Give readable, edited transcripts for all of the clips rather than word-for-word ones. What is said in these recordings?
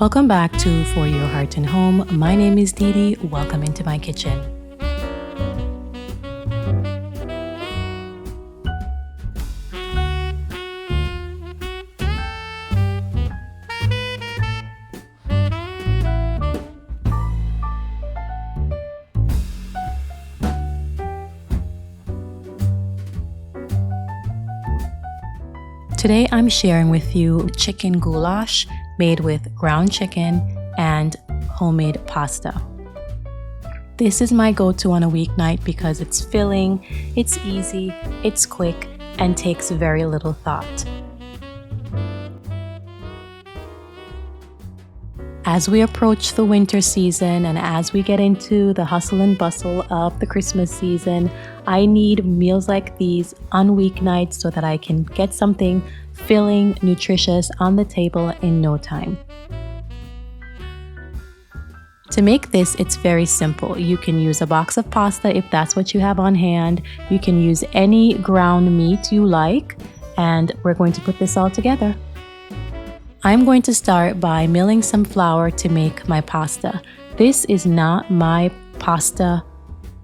Welcome back to For Your Heart and Home. My name is Dee Dee. Welcome into my kitchen. Today I'm sharing with you chicken goulash made with ground chicken and homemade pasta. This is my go-to on a weeknight because it's filling, it's easy, it's quick, and takes very little thought. As we approach the winter season and as we get into the hustle and bustle of the Christmas season, I need meals like these on weeknights so that I can get something filling, nutritious on the table in no time. To make this, it's very simple. You can use a box of pasta if that's what you have on hand. You can use any ground meat you like, and we're going to put this all together. I'm going to start by milling some flour to make my pasta. This is not my pasta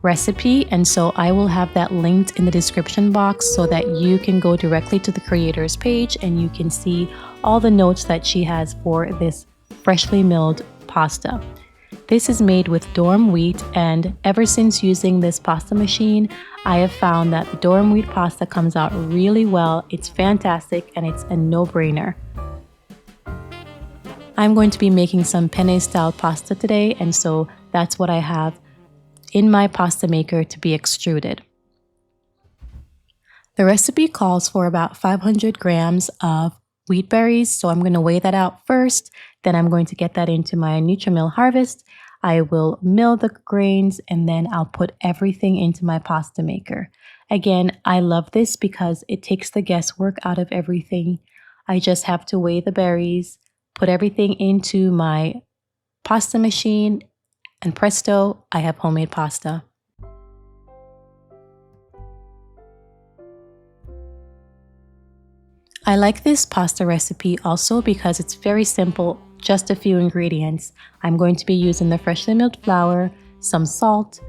recipe, and so I will have that linked in the description box so that you can go directly to the creator's page and you can see all the notes that she has for this freshly milled pasta. This is made with durum wheat, and ever since using this pasta machine, I have found that the durum wheat pasta comes out really well. It's fantastic and it's a no-brainer. I'm going to be making some penne style pasta today, and so that's what I have in my pasta maker to be extruded. The recipe calls for about 500 grams of wheat berries, so I'm going to weigh that out first. Then I'm going to get that into my NutriMill Harvest. I will mill the grains and then I'll put everything into my pasta maker. Again, I love this because it takes the guesswork out of everything. I just have to weigh the berries, put everything into my pasta machine, and presto, I have homemade pasta. I like this pasta recipe also because it's very simple, just a few ingredients. I'm going to be using the freshly milled flour, some salt,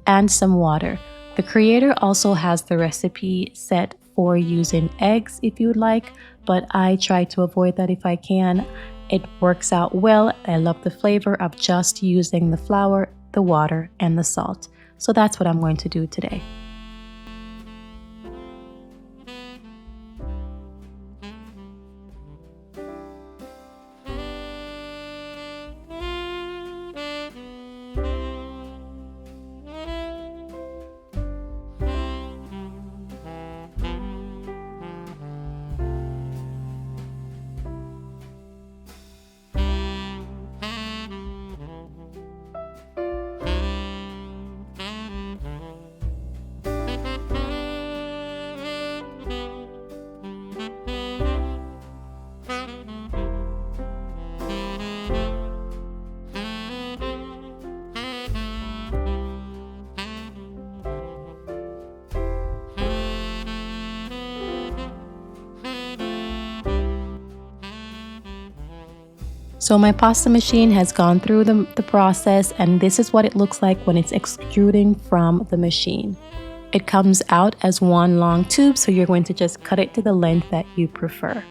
and some water. The creator also has the recipe set for using eggs if you would like, but I try to avoid that if I can. It works out well. I love the flavor of just using the flour, the water, and the salt. So that's what I'm going to do today. So my pasta machine has gone through the process, and this is what it looks like when it's extruding from the machine. It comes out as one long tube, so you're going to just cut it to the length that you prefer.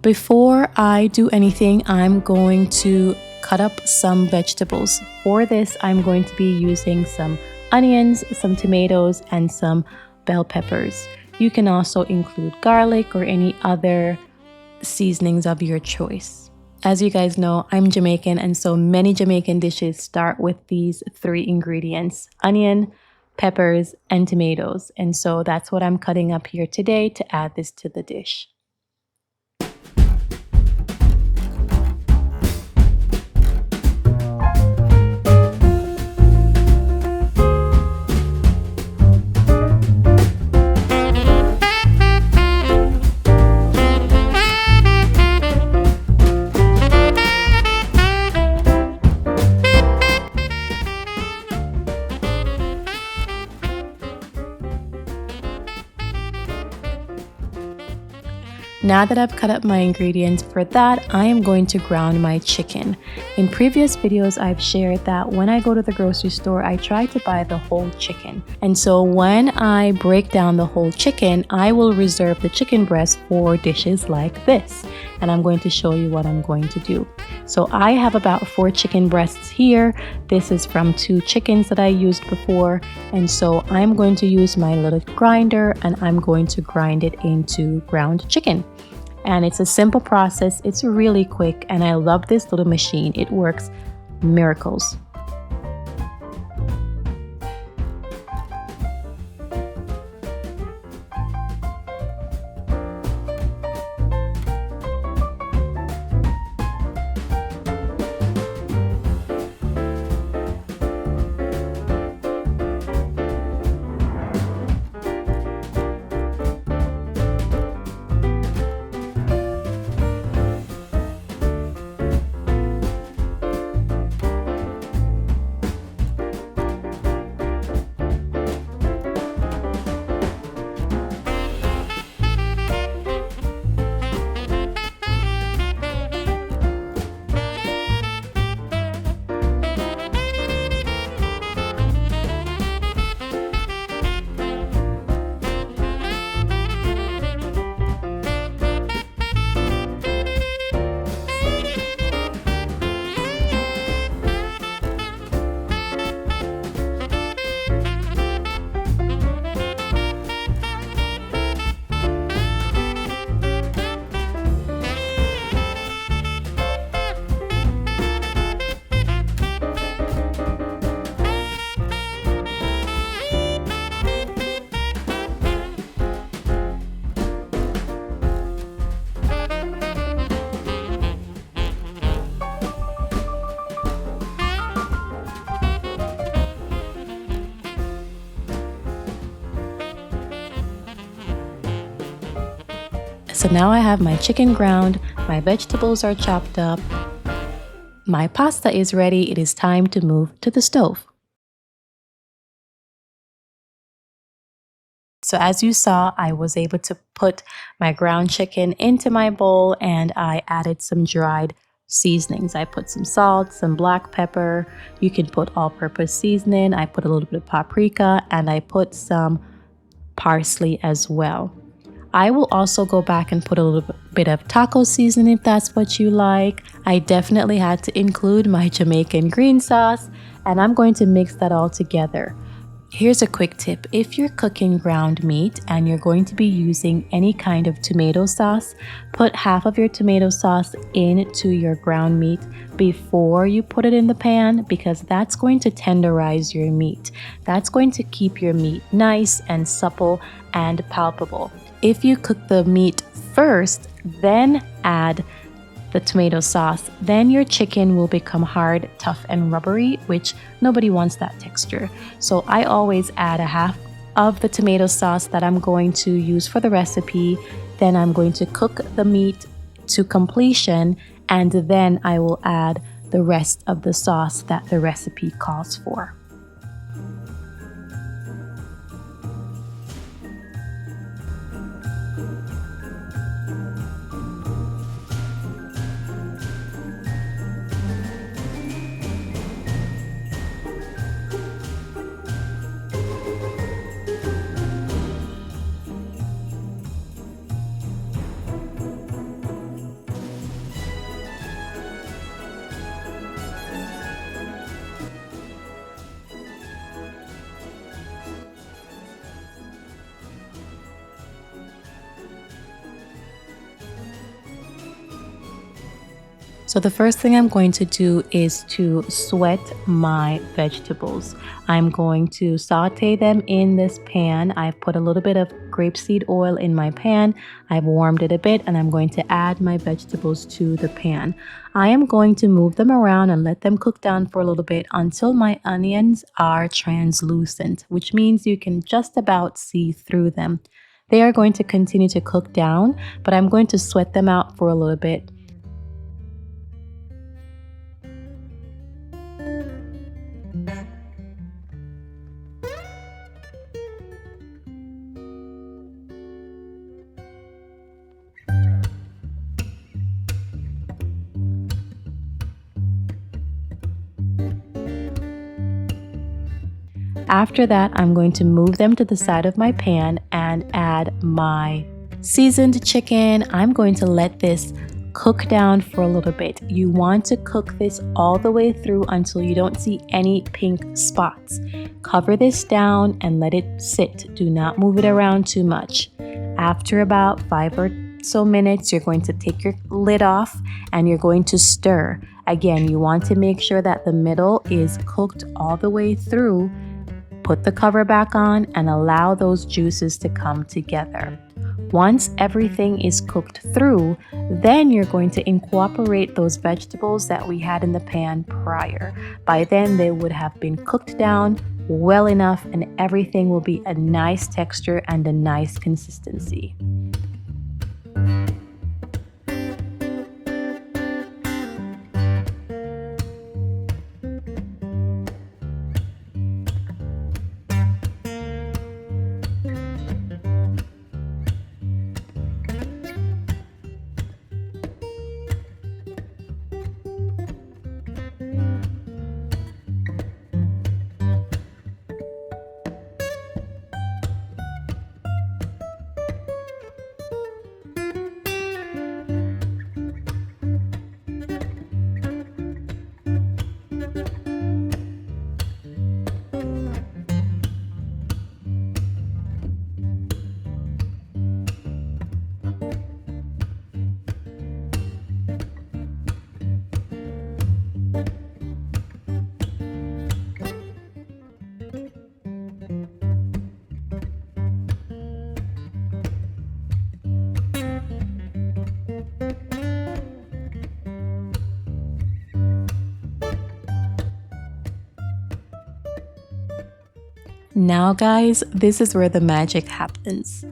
Before I do anything, I'm going to cut up some vegetables. For this, I'm going to be using some onions, some tomatoes, and some bell peppers. You can also include garlic or any other seasonings of your choice. As you guys know, I'm Jamaican, and so many Jamaican dishes start with these three ingredients: onion, peppers, and tomatoes. And so that's what I'm cutting up here today to add this to the dish. Now that I've cut up my ingredients for that, I am going to ground my chicken. In previous videos, I've shared that when I go to the grocery store, I try to buy the whole chicken. And so when I break down the whole chicken, I will reserve the chicken breast for dishes like this. And I'm going to show you what I'm going to do. So I have about 4 chicken breasts here. This is from 2 chickens that I used before. And so I'm going to use my little grinder and I'm going to grind it into ground chicken. And it's a simple process, it's really quick, and I love this little machine. It works miracles. So now I have my chicken ground, my vegetables are chopped up, my pasta is ready. It is time to move to the stove. So as you saw, I was able to put my ground chicken into my bowl and I added some dried seasonings. I put some salt, some black pepper. You can put all-purpose seasoning. I put a little bit of paprika and I put some parsley as well. I will also go back and put a little bit of taco seasoning if that's what you like. I definitely had to include my Jamaican green sauce, and I'm going to mix that all together. Here's a quick tip. If you're cooking ground meat and you're going to be using any kind of tomato sauce, put half of your tomato sauce into your ground meat before you put it in the pan, because that's going to tenderize your meat. That's going to keep your meat nice and supple and palpable. If you cook the meat first, then add the tomato sauce, then your chicken will become hard, tough, and rubbery, which nobody wants that texture. So I always add a half of the tomato sauce that I'm going to use for the recipe. Then I'm going to cook the meat to completion, and then I will add the rest of the sauce that the recipe calls for. So the first thing I'm going to do is to sweat my vegetables. I'm going to saute them in this pan. I've put a little bit of grapeseed oil in my pan. I've warmed it a bit and I'm going to add my vegetables to the pan. I am going to move them around and let them cook down for a little bit until my onions are translucent, which means you can just about see through them. They are going to continue to cook down, but I'm going to sweat them out for a little bit. After that, I'm going to move them to the side of my pan and add my seasoned chicken. I'm going to let this cook down for a little bit. You want to cook this all the way through until you don't see any pink spots. Cover this down and let it sit. Do not move it around too much. After about 5 or so minutes, you're going to take your lid off and you're going to stir. Again, you want to make sure that the middle is cooked all the way through. Put the cover back on and allow those juices to come together. Once everything is cooked through, then you're going to incorporate those vegetables that we had in the pan prior. By then, they would have been cooked down well enough and everything will be a nice texture and a nice consistency. Now guys, this is where the magic happens.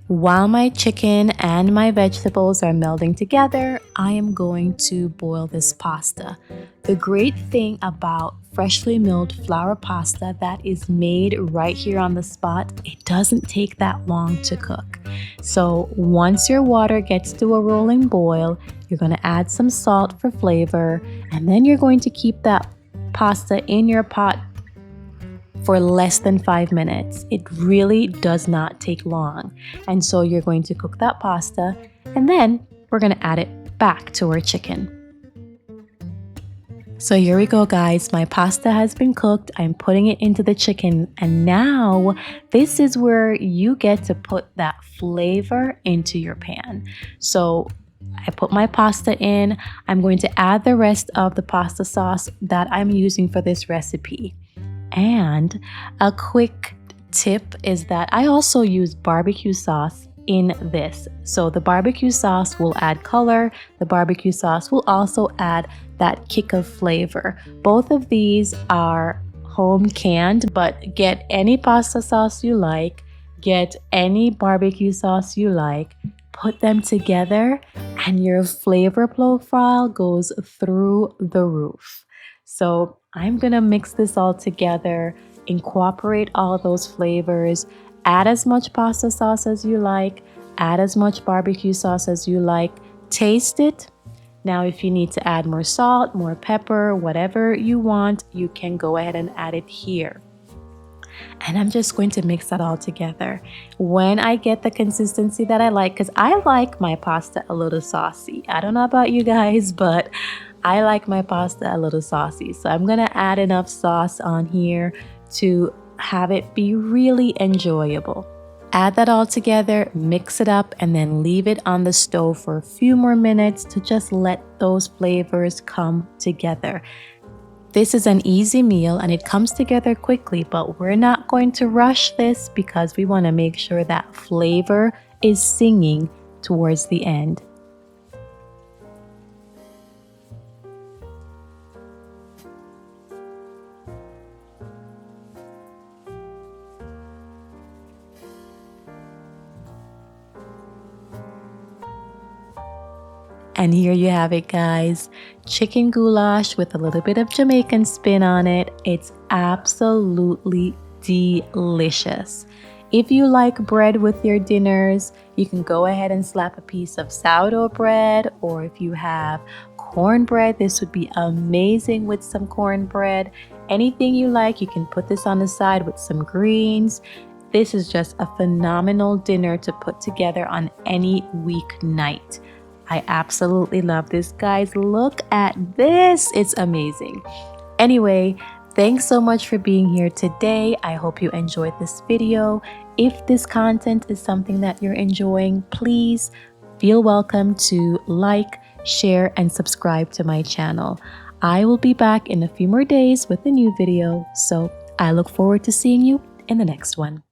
While my chicken and my vegetables are melding together, I am going to boil this pasta. The great thing about freshly milled flour pasta that is made right here on the spot, it doesn't take that long to cook. So once your water gets to a rolling boil, you're going to add some salt for flavor, and then you're going to keep that pasta in your pot for less than 5 minutes. It really does not take long. And so you're going to cook that pasta and then we're going to add it back to our chicken. So here we go guys, my pasta has been cooked. I'm putting it into the chicken and now this is where you get to put that flavor into your pan. So I put my pasta in. I'm going to add the rest of the pasta sauce that I'm using for this recipe. And a quick tip is that I also use barbecue sauce in this. So the barbecue sauce will add color. The barbecue sauce will also add that kick of flavor. Both of these are home canned, but get any pasta sauce you like, get any barbecue sauce you like, put them together and your flavor profile goes through the roof. So I'm gonna mix this all together, incorporate all those flavors, add as much pasta sauce as you like, add as much barbecue sauce as you like, taste it. Now, if you need to add more salt, more pepper, whatever you want, you can go ahead and add it here. And I'm just going to mix that all together. When I get the consistency that I like, because I like my pasta a little saucy. I don't know about you guys, but I like my pasta a little saucy. So I'm gonna add enough sauce on here to have it be really enjoyable. Add that all together, mix it up, and then leave it on the stove for a few more minutes to just let those flavors come together. This is an easy meal and it comes together quickly, but we're not going to rush this because we want to make sure that flavor is singing towards the end. And here you have it guys, chicken goulash with a little bit of Jamaican spin on it. It's absolutely delicious. If you like bread with your dinners, you can go ahead and slap a piece of sourdough bread, or if you have cornbread. This would be amazing with some cornbread. Anything you like, you can put this on the side with some greens. This is just a phenomenal dinner to put together on any weeknight. I absolutely love this, guys. Look at this. It's amazing. Anyway, thanks so much for being here today. I hope you enjoyed this video. If this content is something that you're enjoying, please feel welcome to like, share, and subscribe to my channel. I will be back in a few more days with a new video, so I look forward to seeing you in the next one.